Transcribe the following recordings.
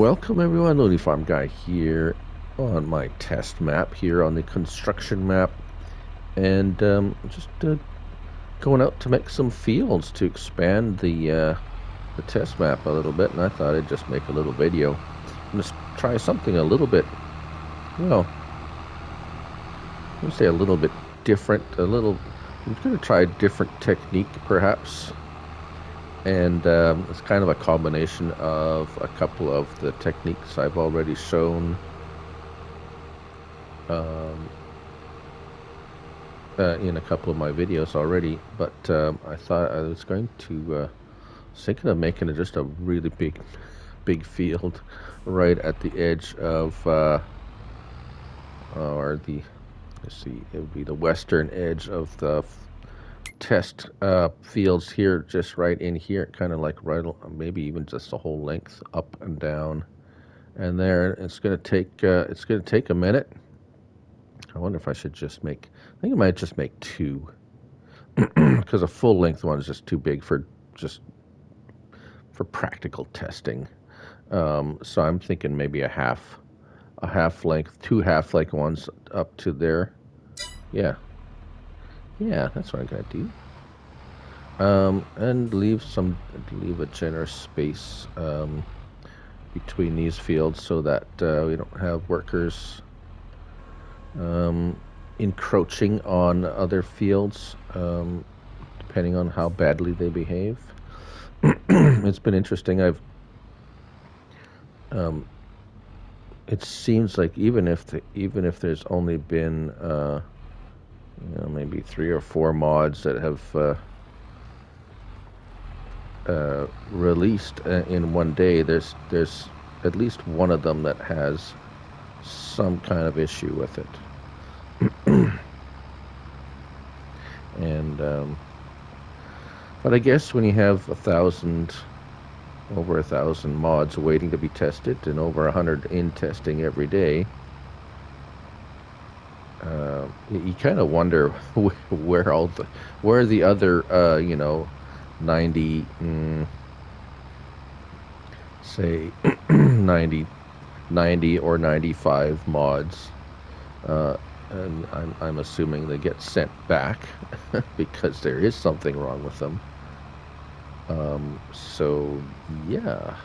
Welcome everyone, LooneyFarmGuy here on my test map here on the construction map, and just going out to make some fields to expand the test map a little bit. And I thought I'd just make a little video. I'm gonna try something a little bit, well, let me say a little bit different. I'm gonna try a different technique perhaps. And it's kind of a combination of a couple of the techniques I've already shown in a couple of my videos already. But I thought I was going to thinking of making it just a really big field right at the edge of or the, let's see, it would be the western edge of the test fields here, just right in here, kind of like right, maybe even just the whole length up and down, and there. It's gonna take a minute. I wonder if I should just make, I think I might just make two because a full length one is just too big for practical testing. So I'm thinking maybe a half length, two half length ones up to there. Yeah, that's what I'm gonna do. And leave a generous space between these fields so that we don't have workers encroaching on other fields, depending on how badly they behave. It's been interesting. It seems like even if there's only been maybe 3 or 4 mods that have released in one day, there's at least one of them that has some kind of issue with it. And but I guess when you have over 1,000 mods waiting to be tested and over 100 in testing every day, you kind of wonder where the other 90 say 90 or 95 mods, and I'm assuming they get sent back because there is something wrong with them. So yeah,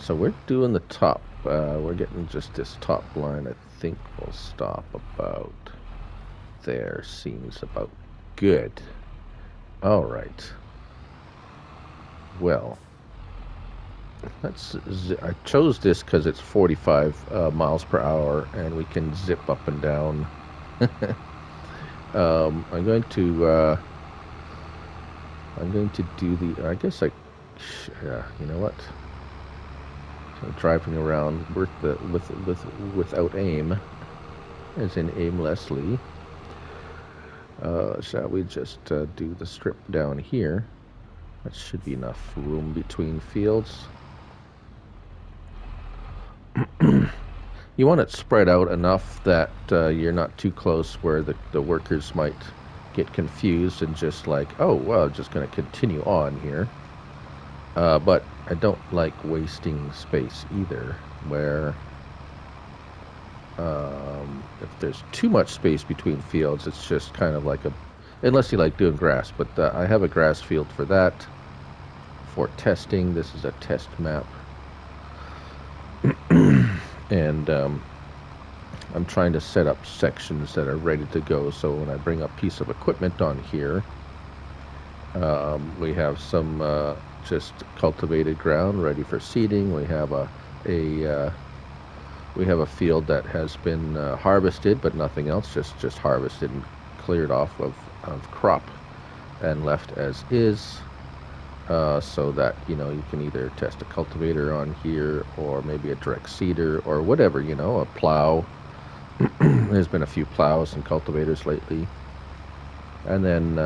so we're doing the top, we're getting just this top line. I think we'll stop about there. Seems about good. All right. Well, I chose this because it's 45 miles per hour, and we can zip up and down. I'm going to do the. I guess yeah. You know what? So driving around without aim, as in aimlessly. Shall we just do the strip down here? That should be enough room between fields. You want it spread out enough that you're not too close where the workers might get confused and just like, oh, well, just going to continue on here. But I don't like wasting space either, where if there's too much space between fields, it's just kind of like unless you like doing grass. But I have a grass field for that, for testing. This is a test map. And I'm trying to set up sections that are ready to go, so when I bring a piece of equipment on here, we have some just cultivated ground ready for seeding. We have a field that has been harvested, but nothing else, just harvested and cleared off of crop and left as is. So that you can either test a cultivator on here, or maybe a direct seeder, or whatever, a plow. There's been a few plows and cultivators lately. And then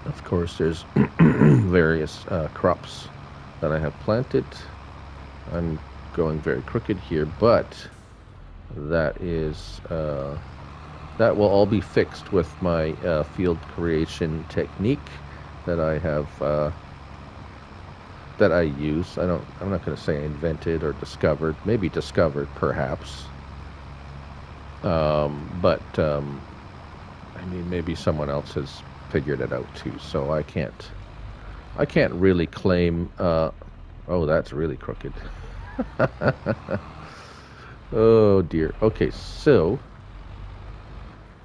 of course there's various crops that I have planted. I'm going very crooked here, but that will all be fixed with my field creation technique that I have that I use. I'm not going to say invented or discovered. Maybe discovered, perhaps. But I mean, maybe someone else has figured it out too. So I can't really claim. Oh, that's really crooked. Oh dear. Okay, so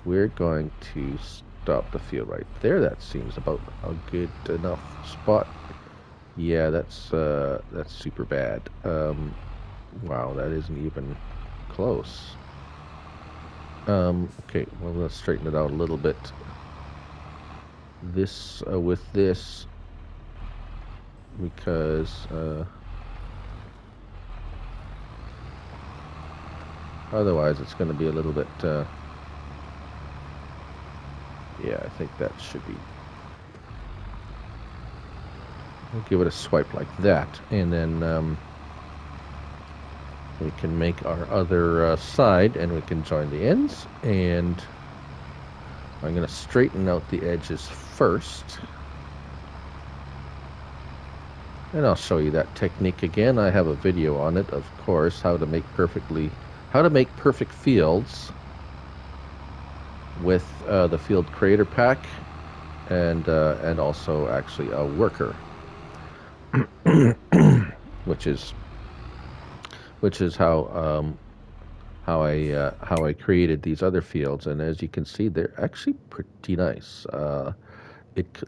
we're going to stop the field right there. That seems about a good enough spot. Yeah, that's super bad. Wow, that isn't even close. Okay, well, let's straighten it out a little bit. This with this, because otherwise it's going to be a little bit. Yeah, I think that should be. We'll give it a swipe like that, and then we can make our other side, and we can join the ends. And I'm going to straighten out the edges first, and I'll show you that technique again. I have a video on it, of course, how to make perfect fields with the Field Creator Pack, and also actually a worker, which is how I created these other fields. And as you can see, they're actually pretty nice.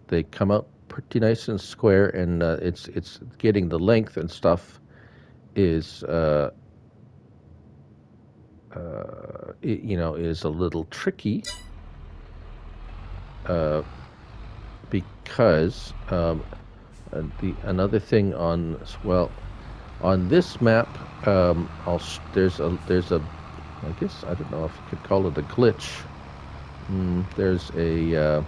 They come out pretty nice and square, and it's getting the length and stuff is is a little tricky, because another thing on this map, there's a I guess, I don't know if you could call it a glitch. There's a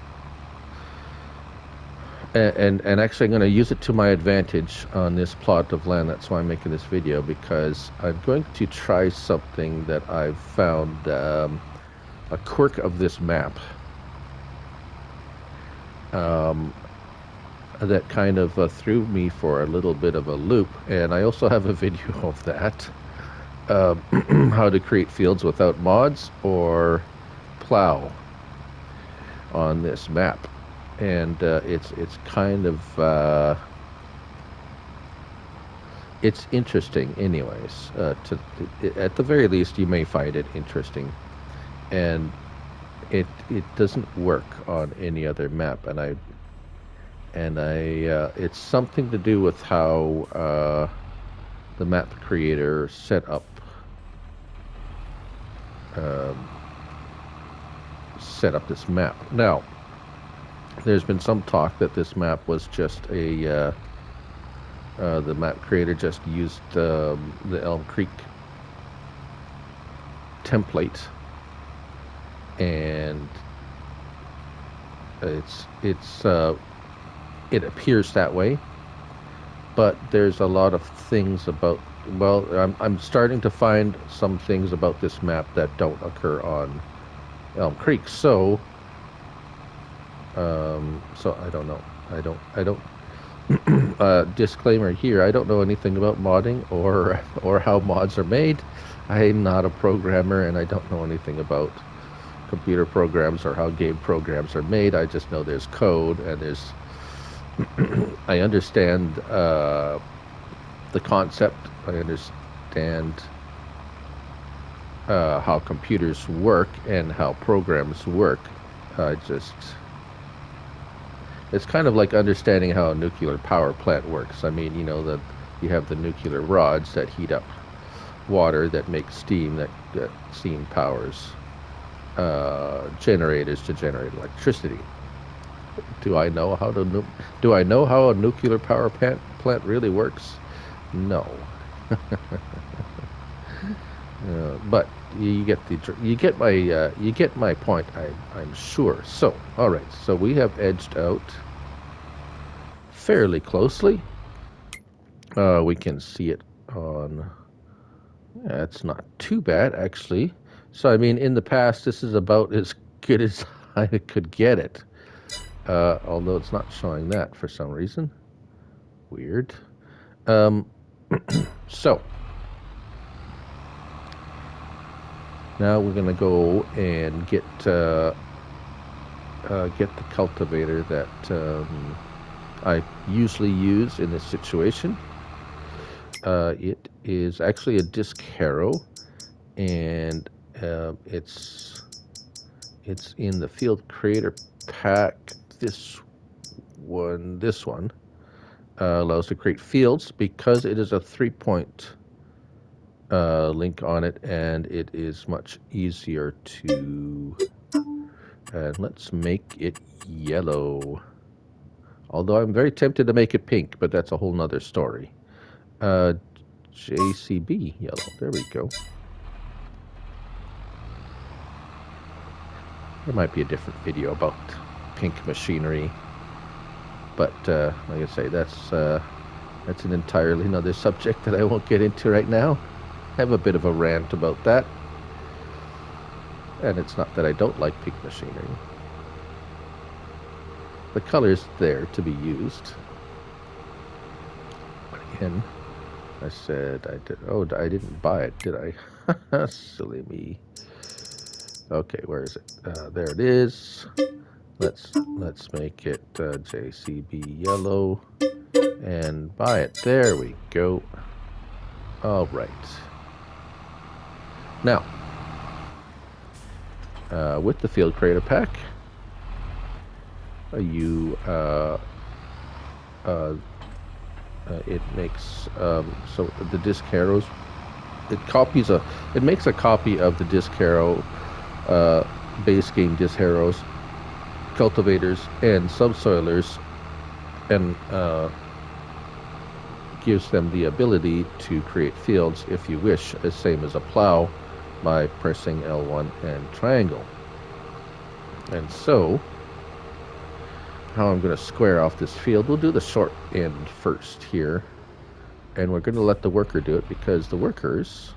and actually I'm going to use it to my advantage on this plot of land. That's why I'm making this video, because I'm going to try something that I've found, a quirk of this map, that kind of threw me for a little bit of a loop. And I also have a video of that, how to create fields without mods or plow on this map. And it's kind of it's interesting, anyways. At the very least, you may find it interesting, and it doesn't work on any other map. And it's something to do with how the map creator set up this map. Now, there's been some talk that this map was just the map creator just used the Elm Creek template, and it appears that way. But there's a lot of things about, I'm starting to find some things about this map that don't occur on Elm Creek. So I don't know. I don't. Disclaimer here: I don't know anything about modding or how mods are made. I'm not a programmer, and I don't know anything about computer programs or how game programs are made. I just know there's code, and there's. I understand the concept. I understand how computers work and how programs work. It's kind of like understanding how a nuclear power plant works. I mean, that you have the nuclear rods that heat up water, that make steam, that steam powers generators to generate electricity. Do I know how a nuclear power plant really works? No. But you get my point. I'm sure. So, all right. So we have edged out fairly closely. We can see it on. Yeah, it's not too bad, actually. So I mean, in the past, this is about as good as I could get it. Although it's not showing that for some reason. Weird. So now we're gonna go and get the cultivator that I usually use in this situation. It is actually a disc harrow, and it's in the field creator pack. This one allows to create fields because it is a 3-point link on it, and it is much easier to. And let's make it yellow. Although I'm very tempted to make it pink, but that's a whole nother story. JCB yellow. There we go. There might be a different video about pink machinery, but like I say, that's an entirely another subject that I won't get into right now. I have a bit of a rant about that, and it's not that I don't like pink machinery. The color's there to be used. But again, I said I did. Oh, I didn't buy it, did I? Silly me. Okay, where is it? There it is. Let's make it JCB yellow and buy it. There we go. All right. Now, with the field creator pack, it makes so the disc harrows. It makes a copy of the disc harrow base game disc harrows, cultivators, and subsoilers, and gives them the ability to create fields if you wish, the same as a plow, by pressing L1 and triangle. And so, how I'm going to square off this field, we'll do the short end first here, and we're going to let the worker do it because the workers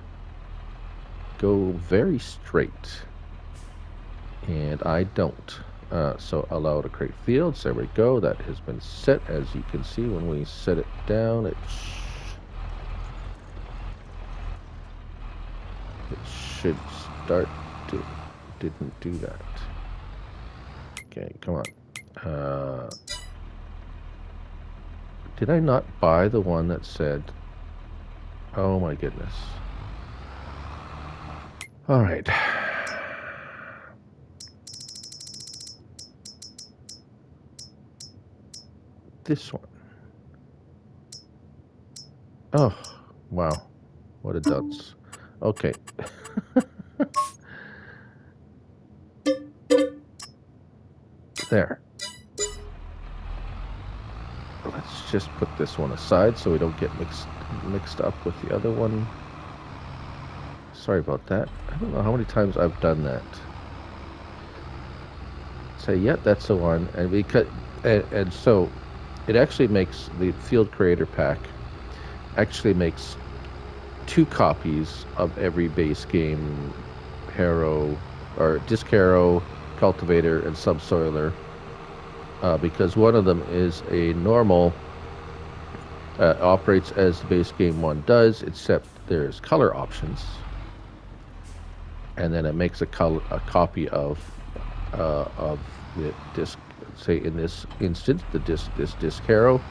go very straight, and I don't. So allow to create fields. There we go. That has been set. As you can see, when we set it down, it should start to. Didn't do that. Okay, come on. Did I not buy the one that said? Oh my goodness. All right. This one. Oh, wow. What a dunce. Okay. There. Let's just put this one aside so we don't get mixed up with the other one. Sorry about that. I don't know how many times I've done that. Say, yeah, that's the one. And so it actually makes the field creator pack actually makes 2 copies of every base game harrow or disc harrow, cultivator, and subsoiler, because one of them is a normal, operates as the base game one does, except there's color options, and then it makes a copy of the disc. Say in this instance, this disc harrow,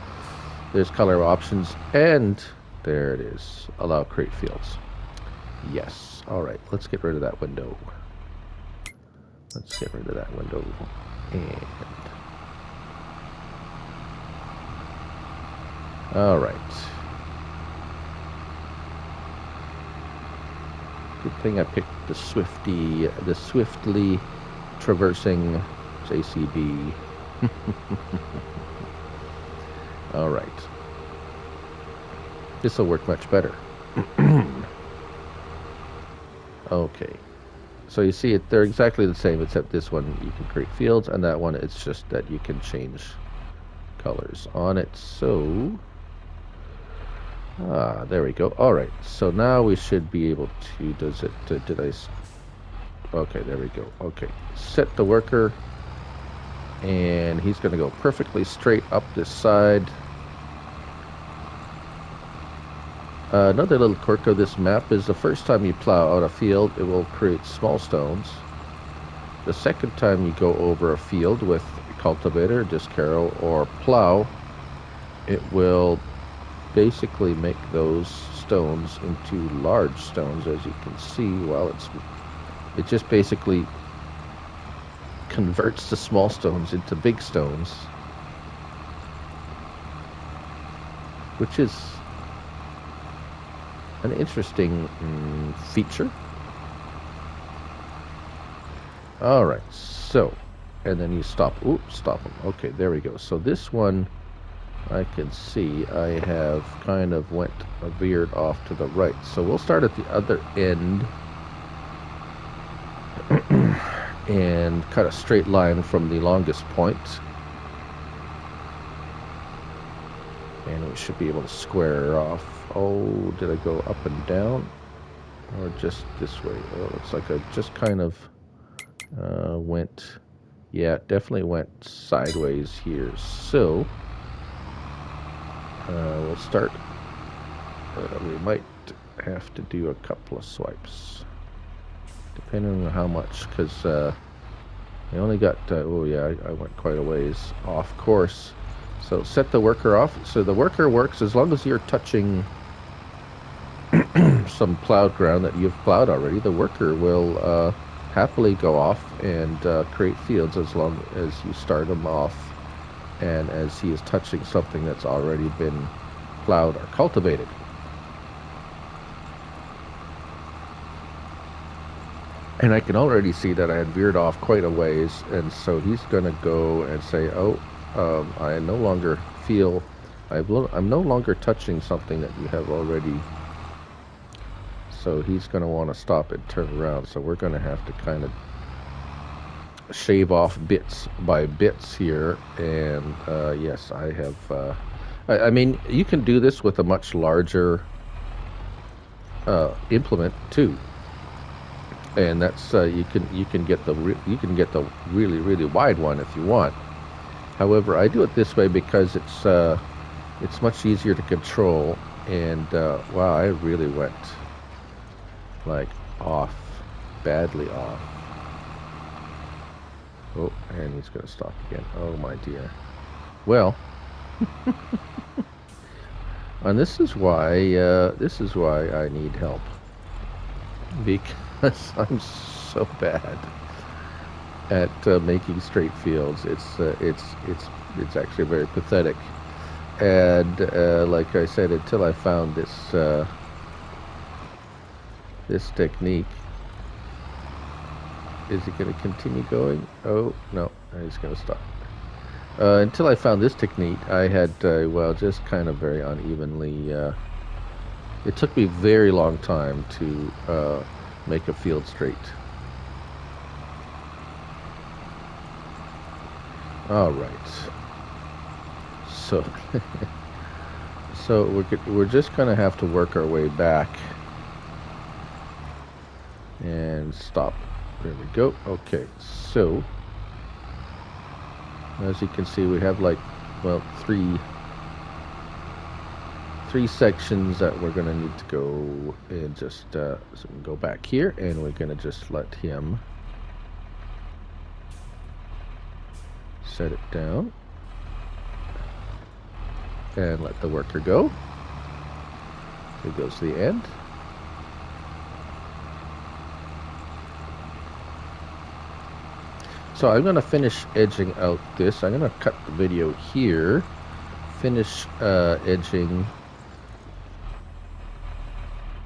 there's color options, and there it is. Allow create fields. Yes. All right. Let's get rid of that window. Let's get rid of that window. And all right. Good thing I picked the swiftly traversing JCB. All right. This will work much better. Okay. So you see they're exactly the same, except this one you can create fields, and that one it's just that you can change colors on it. So, there we go. All right. So now we should be able to, okay, there we go. Okay. Set the worker, and he's going to go perfectly straight up this side. Another little quirk of this map is the first time you plow out a field, it will create small stones. The second time you go over a field with Cultivator, Discaro, or Plow, it will basically make those stones into large stones, as you can see. Well, it just basically converts the small stones into big stones, which is an interesting feature. All right, so, and then you stop. Oops, stop them. Okay, there we go. So this one, I can see I have kind of veered off to the right. So we'll start at the other end and cut a straight line from the longest point. And we should be able to square off. Oh, did I go up and down? Or just this way? Oh, it looks like I just kind of went, yeah, definitely went sideways here. So we'll start. We might have to do a couple of swipes, depending on how much, because I only got, oh yeah, I went quite a ways off course. So set the worker off. So the worker works as long as you're touching some plowed ground that you've plowed already. The worker will happily go off and create fields as long as you start him off and as he is touching something that's already been plowed or cultivated. And I can already see that I had veered off quite a ways, and so he's going to go and say, oh, I no longer feel, I'm no longer touching something that you have already. So he's going to want to stop and turn around. So we're going to have to kind of shave off bits by bits here. And yes, I have, I mean, you can do this with a much larger implement too. And that's you can get the really wide one if you want. However, I do it this way because it's much easier to control. And wow, I really went like off, badly off. Oh, and he's gonna stop again. Oh my dear. Well, and this is why I need help, because I'm so bad at making straight fields. It's actually very pathetic. And like I said, until I found this this technique. Is he going to continue going? Oh no, he's going to stop. Until I found this technique, I had well, just kind of very unevenly. It took me a very long time to make a field straight. All right. So, so we're just gonna have to work our way back and stop. There we go. Okay. So, as you can see, we have like, well, three sections that we're gonna need to go and just so we can go back here, and we're gonna just let him set it down and let the worker go. So he goes to the end. So I'm going to finish edging out this. I'm going to cut the video here, finish edging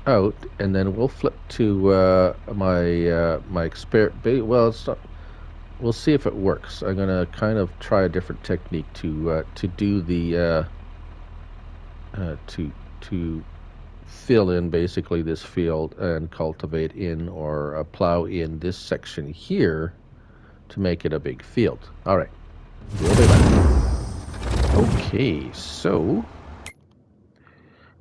out, and then we'll flip to my experiment. Well, it's not, we'll see if it works. I'm going to kind of try a different technique to do the to fill in basically this field and cultivate in or plow in this section here to make it a big field. All right, we'll be back. Okay, so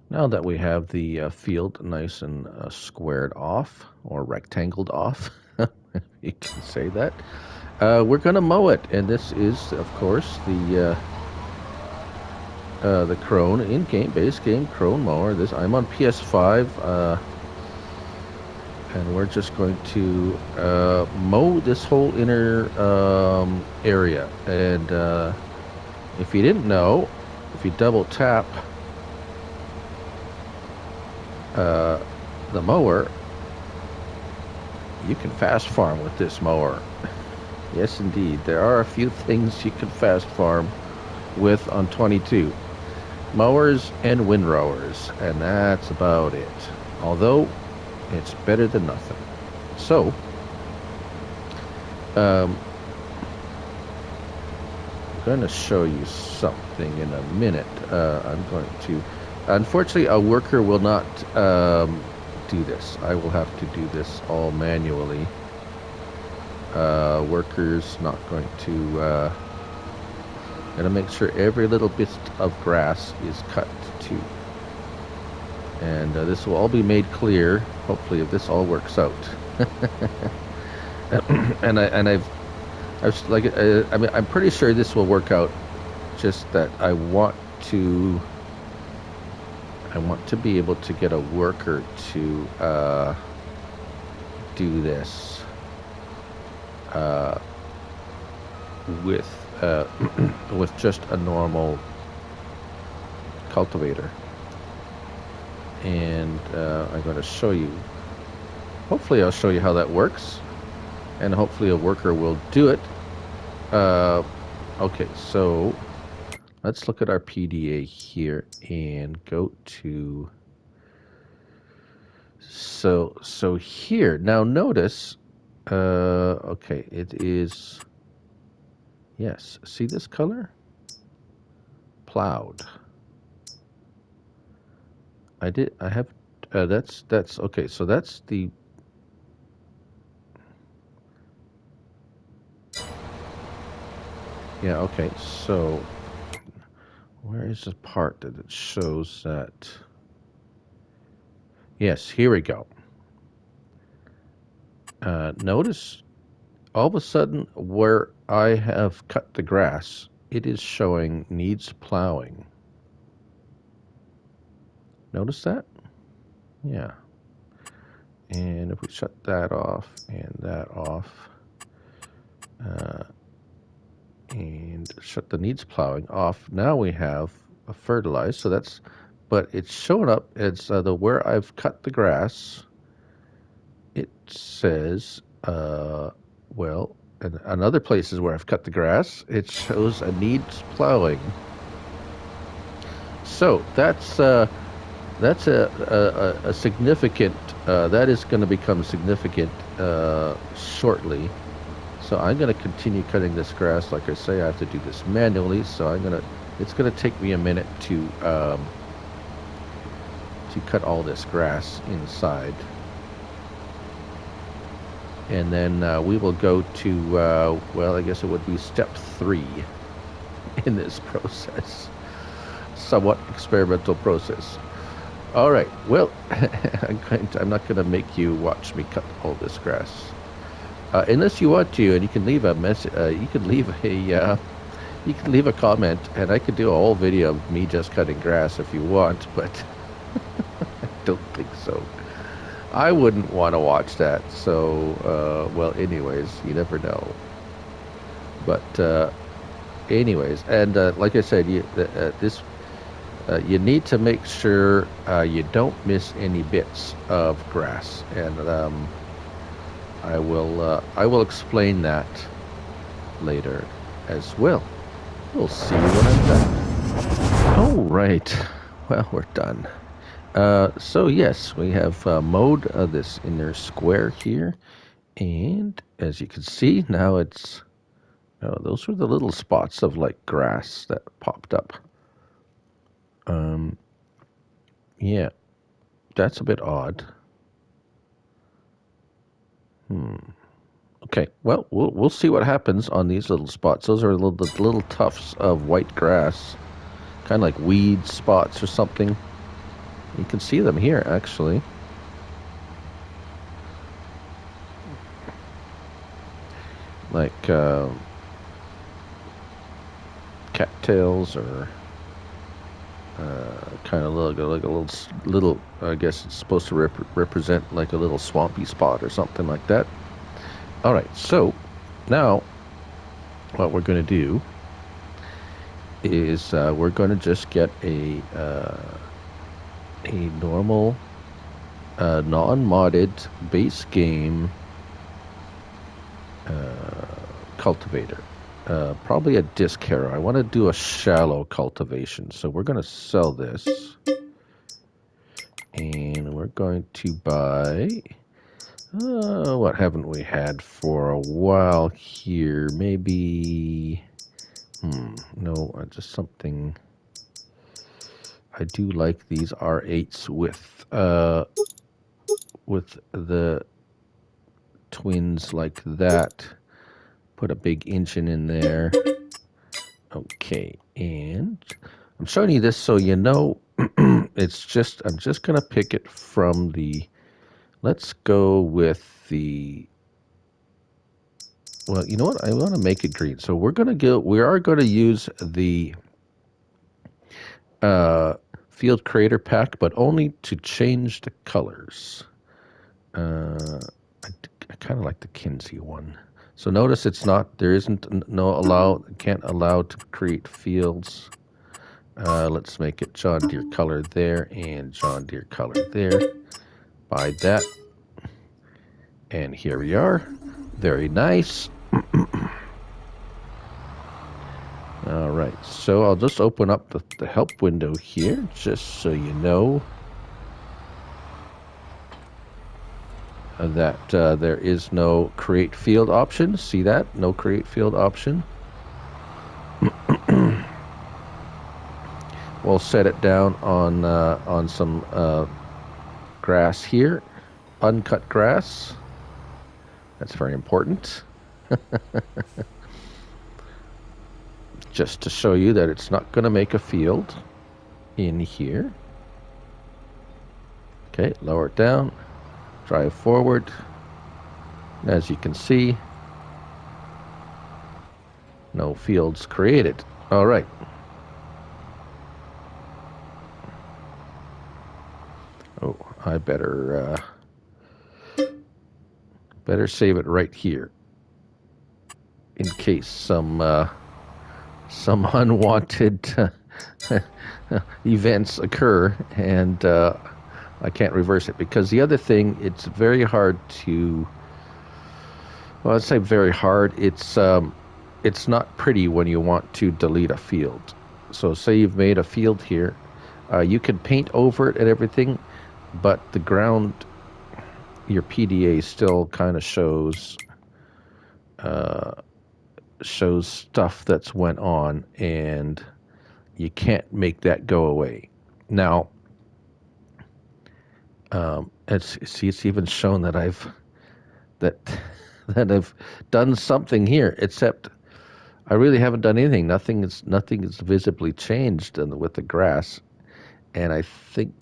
now that we have the field nice and squared off or rectangled off, you can say that, we're going to mow it. And this is, of course, the the Krone in-game base game Krone mower. This I'm on PS5, and we're just going to mow this whole inner area. And if you didn't know, if you double tap the mower, you can fast farm with this mower. Yes, indeed. There are a few things you can fast farm with on 22. Mowers and windrowers, and that's about it. Although, it's better than nothing. So, I'm going to show you something in a minute. I'm going to... Unfortunately, a worker will not do this. I will have to do this all manually. Workers not going to... Gotta make sure every little bit of grass is cut too. And this will all be made clear, hopefully, if this all works out. and I'm pretty sure this will work out. Just that I want to be able to get a worker to do this with just a normal cultivator. And I'm going to show you. Hopefully I'll show you how that works, and hopefully a worker will do it. Okay, so let's look at our PDA here and go to... So here, now notice, okay, it is... Yes, see this color? Plowed. I have, that's, okay, so that's the... Yeah, okay, so where is the part that it shows that... Yes, here we go. Notice all of a sudden where I have cut the grass, it is showing needs plowing. Notice that? Yeah. And if we shut that off and that off, and shut the needs plowing off, now we have a fertilized. So that's, but it's showing up as the where I've cut the grass. It says, well, and other places where I've cut the grass, it shows a needs plowing. So that's a significant, that is going to become significant shortly. So I'm going to continue cutting this grass. Like I say, I have to do this manually, so it's going to take me a minute to cut all this grass inside. And then we will go to, well, I guess it would be step 3 in this process. Somewhat experimental process. All right, well, I'm not going to make you watch me cut all this grass. Unless you want to, and you can leave a message, you can leave a comment, and I could do a whole video of me just cutting grass if you want, but I don't think so. I wouldn't want to watch that. So, well, anyways, you never know. But, anyways, and like I said, you need to make sure you don't miss any bits of grass, and I will explain that later as well. We'll see when I'm done. All right, well, we're done. So yes, we have mowed this inner square here, and as you can see now, it's those were the little spots of like grass that popped up. Yeah, that's a bit odd. Okay, well, we'll see what happens on these little spots. Those are the little tufts of white grass, kind of like weed spots or something. You can see them here, actually. Like cattails or kind of look like a little. I guess it's supposed to represent like a little swampy spot or something like that. All right, so now what we're going to do is we're going to just get a normal non-modded base game cultivator. Probably a disc harrow. I want to do a shallow cultivation, so we're going to sell this, and we're going to buy. What haven't we had for a while here? Maybe. No, just something. I do like these R8s with the twins like that. Put a big engine in there. Okay, and I'm showing you this so you know it's just, I'm just gonna pick it from the, let's go with the, well, you know what, I want to make it green. So we are gonna use the field creator pack, but only to change the colors. I kind of like the Kinsey one. So notice it's not, there isn't can't allow to create fields. Let's make it John Deere color there and John Deere color there. Buy that. And here we are. Very nice. All right, so I'll just open up the help window here, just so you know that there is no create field option. See that? No create field option. We'll set it down on some grass here, uncut grass. That's very important. Just to show you that it's not going to make a field in here. Okay, lower it down, drive forward. As you can see, no fields created. All right. Oh, I better save it right here in case some unwanted events occur, and I can't reverse it, because the other thing, it's very hard to, well, I'd say very hard. It's not pretty when you want to delete a field. So say you've made a field here, you can paint over it and everything, but the ground, your PDA still kind of shows stuff that's went on, and you can't make that go away. Now, it's even shown that I've done something here, except I really haven't done anything. Nothing is visibly changed with the grass, and I think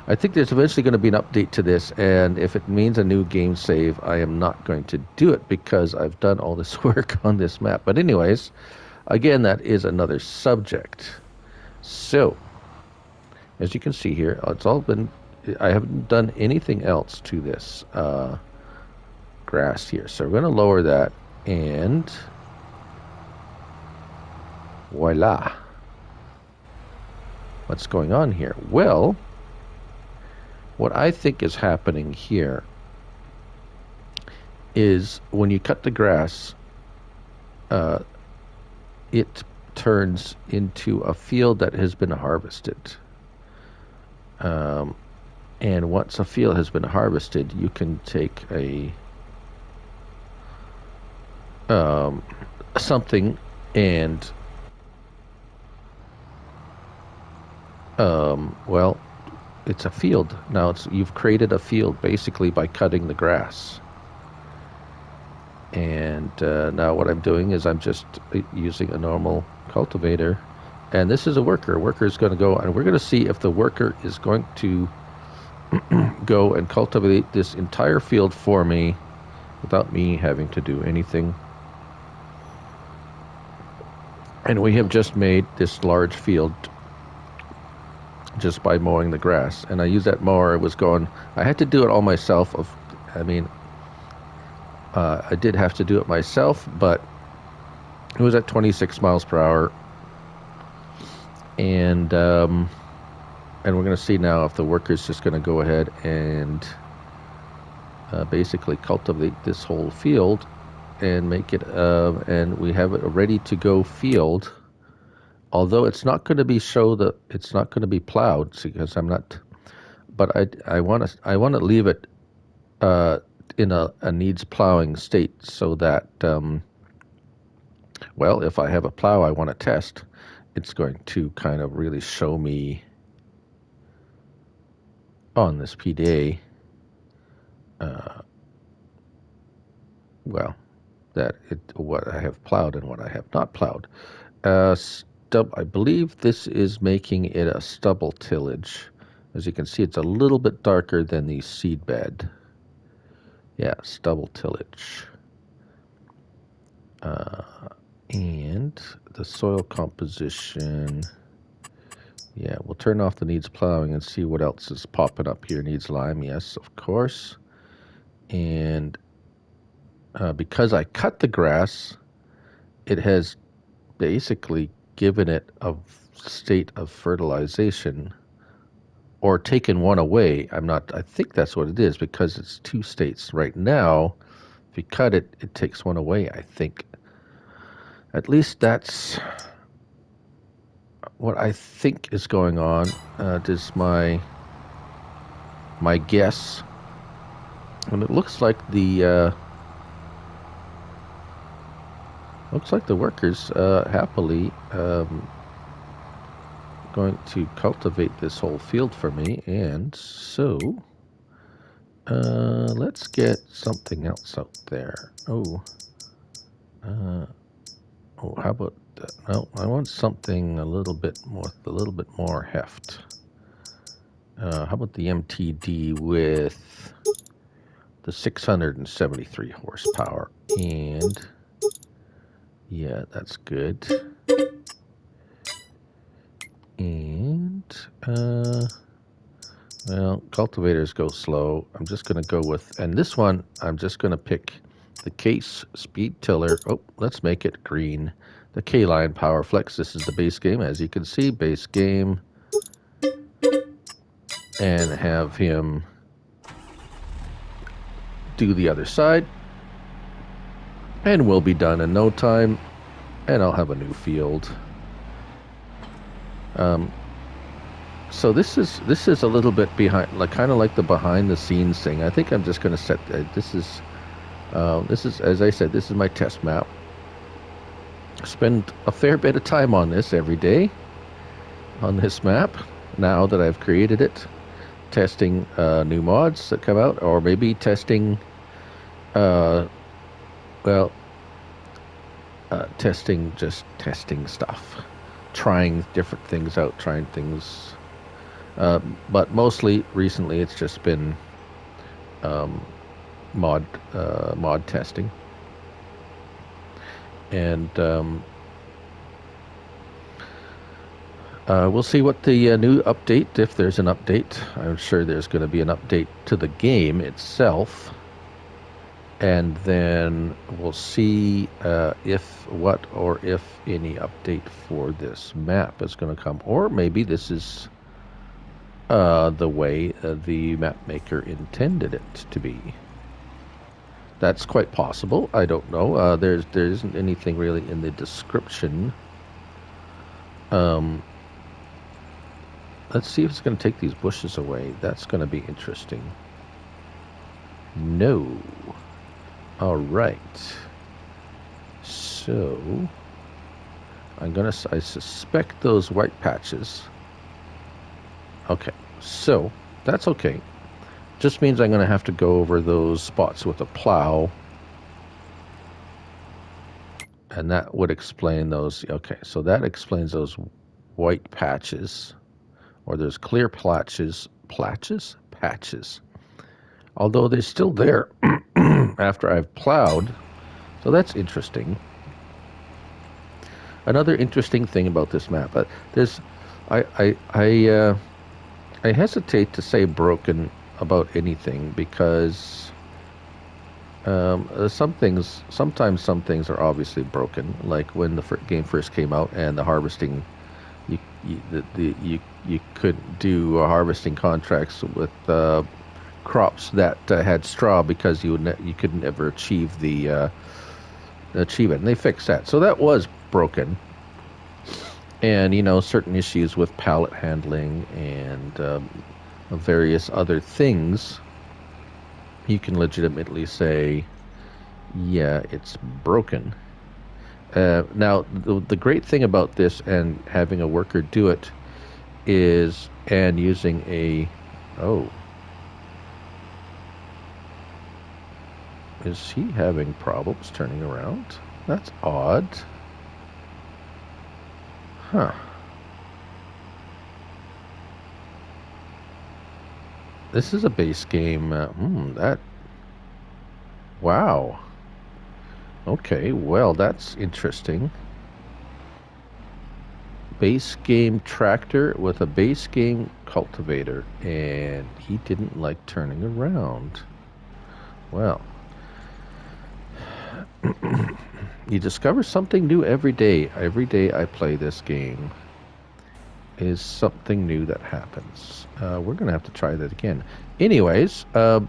I think there's eventually going to be an update to this, and if it means a new game save, I am not going to do it because I've done all this work on this map. But anyways, again, that is another subject. So, as you can see here, it's all been, I haven't done anything else to this grass here. So we're going to lower that, and voila. What's going on here? Well, what I think is happening here is when you cut the grass, it turns into a field that has been harvested. And once a field has been harvested, you can take a something and well, it's a field. Now you've created a field basically by cutting the grass. And now what I'm doing is I'm just using a normal cultivator, and this is a worker. Worker is going to go, and we're going to see if the worker is going to go and cultivate this entire field for me without me having to do anything. And we have just made this large field just by mowing the grass. And I used that mower. It was going. I had to do it all myself. I mean, I did have to do it myself, but it was at 26 miles per hour. And we're going to see now if the worker's just going to go ahead and basically cultivate this whole field and make it, and we have a ready to go field. Although it's not going to be it's not going to be plowed because I'm not. But I want to leave it in a needs plowing state so that well, if I have a plow I want to test, it's going to kind of really show me on this PDA. Well, what I have plowed and what I have not plowed. I believe this is making it a stubble tillage. As you can see, it's a little bit darker than the seed bed. Yeah, stubble tillage. And the soil composition. Yeah, we'll turn off the needs plowing and see what else is popping up here. Needs lime, yes, of course. And because I cut the grass, it has basically given it a state of fertilization or taken one away. I think that's what it is because it's two states. Right now, if you cut it, it takes one away, I think. At least that's what I think is going on. Is my guess. And it looks like the workers happily going to cultivate this whole field for me, and so let's get something else out there. How about that? No, I want something a little bit more heft. How about the MTD with the 673 horsepower? And yeah, that's good. And well, cultivators go slow. I'm just going to go with, and this one, I'm just going to pick the Case Speed Tiller. Oh, let's make it green. The K-Line Power Flex. This is the base game. As you can see, base game. And have him do the other side. And we'll be done in no time. And I'll have a new field. So this is a little bit behind, like kind of like the behind the scenes thing. I think I'm just going to set this is as I said, this is my test map. Spend a fair bit of time on this every day on this map now that I've created it, testing new mods that come out, or maybe testing testing stuff, trying different things out, but mostly recently it's just been mod testing. And we'll see what the new update, if there's an update. I'm sure there's going to be an update to the game itself. And then we'll see if any update for this map is going to come. Or maybe this is the way the map maker intended it to be. That's quite possible. I don't know. There isn't anything really in the description. Let's see if it's going to take these bushes away. That's going to be interesting. No. All right. So I suspect those white patches. Okay. So that's okay. Just means I'm going to have to go over those spots with a plow. And that would explain those. Okay, so that explains those white patches. Or there's clear patches. Although they're still there after I've plowed. So that's interesting. another interesting thing about this map. There's, I hesitate to say broken about anything because sometimes some things are obviously broken. Like when the game first came out and the harvesting, you couldn't do harvesting contracts with crops that had straw because you could never achieve the achievement. And they fixed that, so that was broken. And certain issues with pallet handling and various other things, you can legitimately say, yeah, it's broken. Now, the great thing about this and having a worker do it is, and using a, oh, is he having problems turning around? That's odd. Huh. This is a base game. Wow. Okay, well, that's interesting. Base game tractor with a base game cultivator, and he didn't like turning around. Well, you discover something new every day. Every day I play this game is something new that happens. We're gonna have to try that again. Anyways, yeah,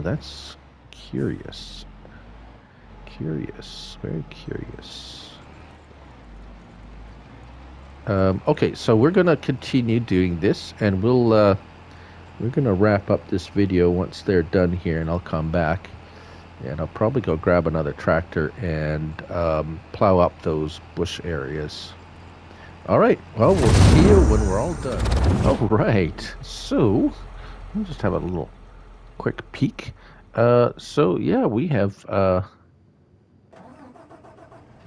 that's curious. Very curious. Okay, so we're gonna continue doing this, and we're gonna wrap up this video once they're done here, and I'll come back, and I'll probably go grab another tractor and plow up those bush areas. All right, well, we'll see you when we're all done. All right, so we'll just have a little quick peek. So yeah, we have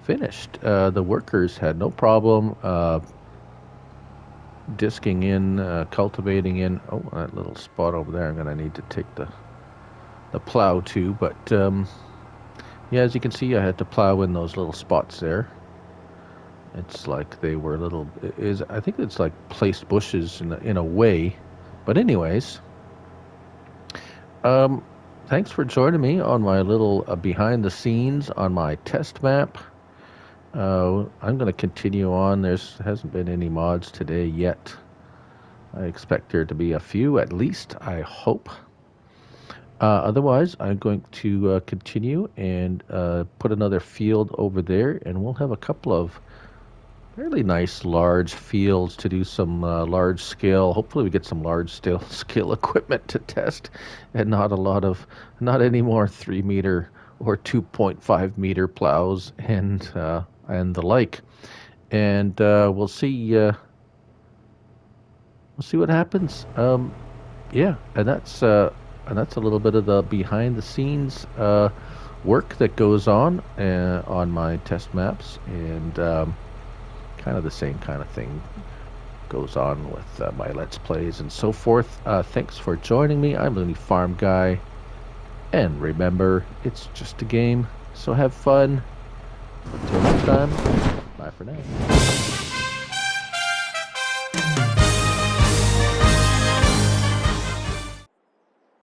finished. The workers had no problem disking in, cultivating in. Oh, that little spot over there, I'm gonna need to take the plow to, but yeah, as you can see, I had to plow in those little spots there. It's like they were little, I think it's like placed bushes in a way. But anyways, thanks for joining me on my little behind the scenes on my test map. I'm going to continue on. Hasn't been any mods today yet. I expect there to be a few at least, I hope. Otherwise, I'm going to continue and put another field over there, and we'll have a couple of fairly nice large fields to do some large scale. Hopefully we get some large scale equipment to test, and not any more 3 meter or 2.5 meter plows and the like. And we'll see what happens. Yeah, and that's a little bit of the behind the scenes work that goes on my test maps, and kind of the same kind of thing goes on with my Let's Plays and so forth. Thanks for joining me. I'm LooneyFarmGuy, and remember, it's just a game, so have fun. Until next time, bye for now.